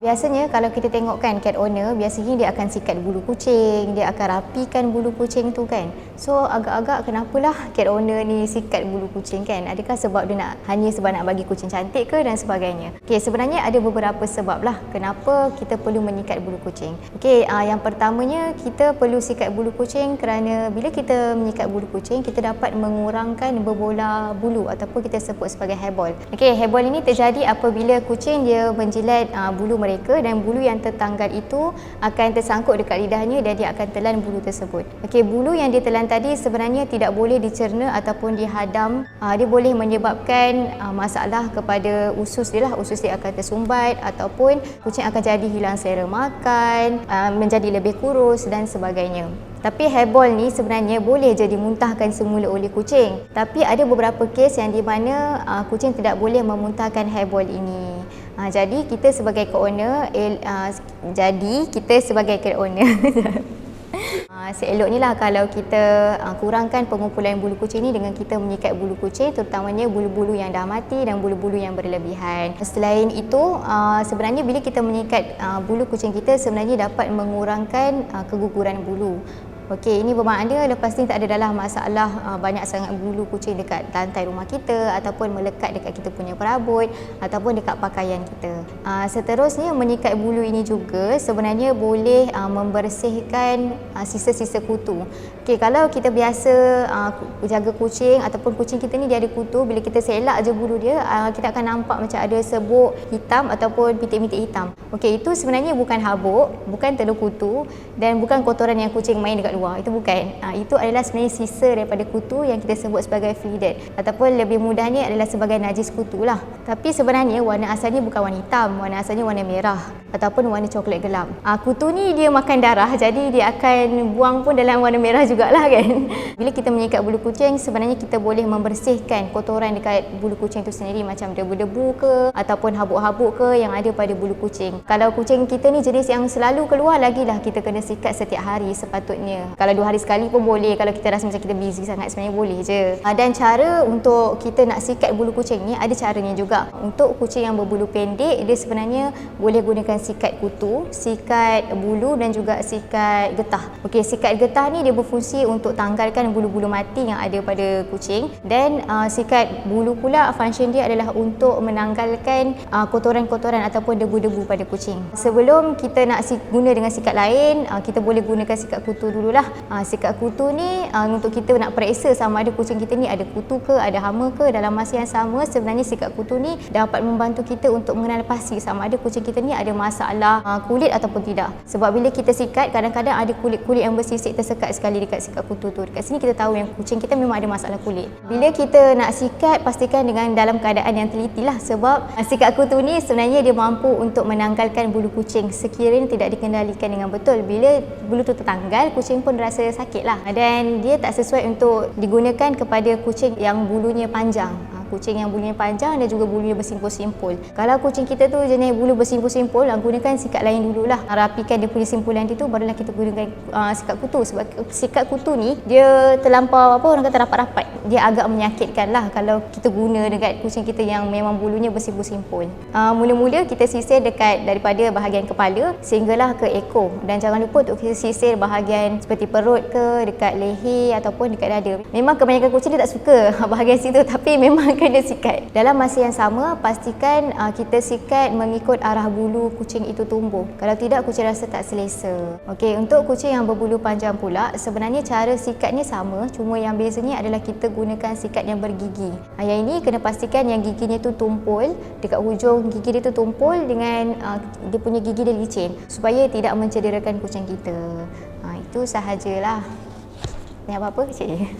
Biasanya kalau kita tengok kan cat owner, biasanya dia akan sikat bulu kucing, dia akan rapikan bulu kucing tu kan. So agak-agak kenapalah cat owner ni sikat bulu kucing kan? Adakah sebab dia hanya sebab nak bagi kucing cantik ke dan sebagainya? Okey, sebenarnya ada beberapa sebab lah kenapa kita perlu menyikat bulu kucing. Okey, yang pertamanya kita perlu sikat bulu kucing kerana bila kita menyikat bulu kucing, kita dapat mengurangkan berbola bulu ataupun kita sebut sebagai hairball. Okey, hairball ini terjadi apabila kucing dia menjilat bulu mereka dan bulu yang tertanggal itu akan tersangkut dekat lidahnya dan dia akan telan bulu tersebut. Okey, bulu yang dia telan tadi sebenarnya tidak boleh dicerna ataupun dihadam. Dia boleh menyebabkan masalah kepada usus dia lah. Usus dia akan tersumbat ataupun kucing akan jadi hilang selera makan, menjadi lebih kurus dan sebagainya. Tapi hairball ni sebenarnya boleh je dimuntahkan semula oleh kucing. Tapi ada beberapa kes yang di mana kucing tidak boleh memuntahkan hairball ini. Jadi kita sebagai cat owner, seeloknya lah kalau kita kurangkan pengumpulan bulu kucing ni dengan kita menyikat bulu kucing, terutamanya bulu-bulu yang dah mati dan bulu-bulu yang berlebihan. Selain itu, sebenarnya bila kita menyikat bulu kucing kita sebenarnya dapat mengurangkan keguguran bulu. Okey, ini bermakna lepas ni tak ada dalam masalah banyak sangat bulu kucing dekat lantai rumah kita ataupun melekat dekat kita punya perabot ataupun dekat pakaian kita. Seterusnya, menyikat bulu ini juga sebenarnya boleh membersihkan sisa-sisa kutu. Okey, kalau kita biasa jaga kucing ataupun kucing kita ni dia ada kutu, bila kita selak je bulu dia, kita akan nampak macam ada sebuk hitam ataupun pitik-pitik hitam. Okey, itu sebenarnya bukan habuk, bukan telur kutu dan bukan kotoran yang kucing main dekat luar. Itu bukan. Itu adalah sebenarnya sisa daripada kutu yang kita sebut sebagai fleaded ataupun lebih mudahnya adalah sebagai najis kutu lah. Tapi sebenarnya warna asalnya bukan warna hitam, warna asalnya warna merah ataupun warna coklat gelap. Kutu ni dia makan darah, jadi dia akan buang pun dalam warna merah jugalah kan. Bila kita menyikat bulu kucing, sebenarnya kita boleh membersihkan kotoran dekat bulu kucing tu sendiri, macam debu-debu ke ataupun habuk-habuk ke yang ada pada bulu kucing. Kalau kucing kita ni jenis yang selalu keluar, lagilah kita kena sikat setiap hari sepatutnya. Kalau 2 hari sekali pun boleh, kalau kita rasa macam kita busy sangat sebenarnya boleh je. Dan cara untuk kita nak sikat bulu kucing ni ada caranya juga. Untuk kucing yang berbulu pendek, dia sebenarnya boleh gunakan sikat kutu, sikat bulu dan juga sikat getah. Okey, sikat getah ni dia berfungsi untuk tanggalkan bulu-bulu mati yang ada pada kucing, dan sikat bulu pula function dia adalah untuk menanggalkan kotoran-kotoran ataupun debu-debu pada kucing. Sebelum kita nak guna dengan sikat lain, kita boleh gunakan sikat kutu dululah. Sikat kutu ni untuk kita nak periksa sama ada kucing kita ni ada kutu ke, ada hama ke. Dalam masa yang sama, sebenarnya sikat kutu ni dapat membantu kita untuk mengenal pasti sama ada kucing kita ni ada masalah kulit ataupun tidak. Sebab bila kita sikat, kadang-kadang ada kulit-kulit yang bersisik tersekat sekali dekat sikat kutu tu. Dekat sini kita tahu yang kucing kita memang ada masalah kulit. Bila kita nak sikat, pastikan dengan dalam keadaan yang teliti lah, sebab sikat kutu ni sebenarnya dia mampu untuk menanggalkan bulu kucing sekiranya tidak dikendalikan dengan betul. Bila bulu tu tertanggal, kucing pun rasa sakit lah, dan dia tak sesuai untuk digunakan kepada kucing yang bulunya panjang. Kucing yang bulunya panjang dan juga bulunya bersimpul-simpul. Kalau kucing kita tu jenis bulu bersimpul-simpul, gunakan sikat lain dululah. Rapikan dia punya simpulan itu, barulah kita gunakan sikat kutu. Sebab sikat kutu ni dia terlampau orang kata rapat-rapat. Dia agak menyakitkan lah kalau kita guna dekat kucing kita yang memang bulunya bersimpul-simpul. Mula-mula kita sisir daripada bahagian kepala sehinggalah ke ekor, dan jangan lupa untuk kita sisir bahagian seperti perut ke, dekat leher ataupun dekat dada. Memang kebanyakan kucing dia tak suka bahagian situ, tapi memang kena sikat. Dalam masa yang sama, pastikan kita sikat mengikut arah bulu kucing itu tumbuh. Kalau tidak, kucing rasa tak selesa. Okey, untuk kucing yang berbulu panjang pula, sebenarnya cara sikatnya sama, cuma yang bezanya adalah kita gunakan sikat yang bergigi. Yang ini kena pastikan yang giginya tu tumpul, dekat hujung gigi dia tu tumpul dengan dia punya gigi dia licin, supaya tidak mencederakan kucing kita. Itu sahajalah. Ni apa-apa, cik?